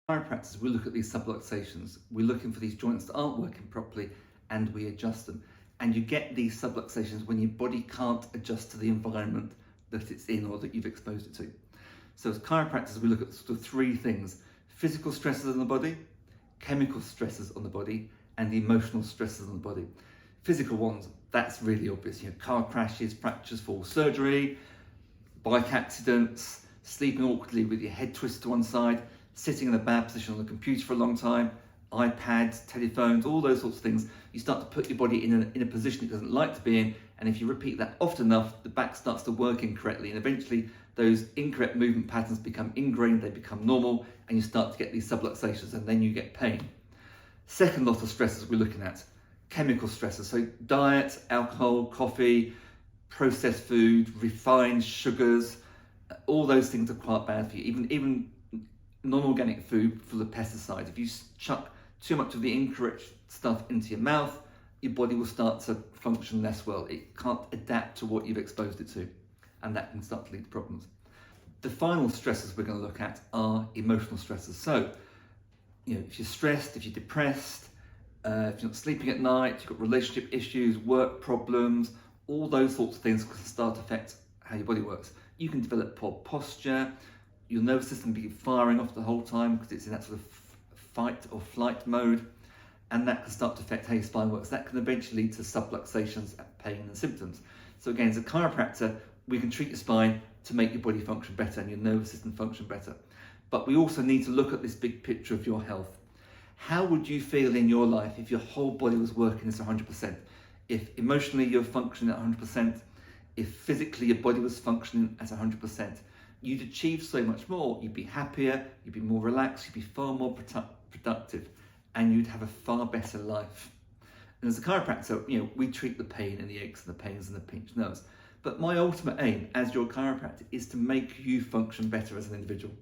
Chiropractors, we look at these subluxations. We're looking for these joints that aren't working properly and we adjust them. And you get these subluxations when your body can't adjust to the environment that it's in or that you've exposed it to. So as chiropractors, we look at sort of three things: physical stresses on the body, chemical stresses on the body, and emotional stresses on the body. Physical ones, that's really obvious. Car crashes, fractures, fall, surgery, bike accidents, sleeping awkwardly with your head twisted to one side, sitting in a bad position on the computer for a long time, iPads, telephones, all those sorts of things. You start to put your body in a position it doesn't like to be in, and if you repeat that often enough, the back starts to work incorrectly, and eventually those incorrect movement patterns become ingrained, they become normal, and you start to get these subluxations, and then you get pain. Second lot of stresses we're looking at, chemical stresses. So diet, alcohol, coffee, processed food, refined sugars, all those things are quite bad for you. Even non-organic food full of pesticides. If you chuck too much of the incorrect stuff into your mouth, your body will start to function less well. It can't adapt to what you've exposed it to, and that can start to lead to problems. The final stresses we're going to look at are emotional stresses. So, if you're stressed, if you're depressed, if you're not sleeping at night, you've got relationship issues, work problems, all those sorts of things can start to affect how your body works. You can develop poor posture, your nervous system be firing off the whole time because it's in that sort of fight or flight mode, and that can start to affect how your spine works. That can eventually lead to subluxations, pain and symptoms. So again, as a chiropractor, we can treat your spine to make your body function better and your nervous system function better. But we also need to look at this big picture of your health. How would you feel in your life if your whole body was working as 100%? If emotionally you're functioning at 100%, if physically your body was functioning at 100%, you'd achieve so much more. You'd be happier, you'd be more relaxed, you'd be far more productive, and you'd have a far better life. And as a chiropractor, we treat the pain and the aches and the pains and the pinched nerves. But my ultimate aim as your chiropractor is to make you function better as an individual.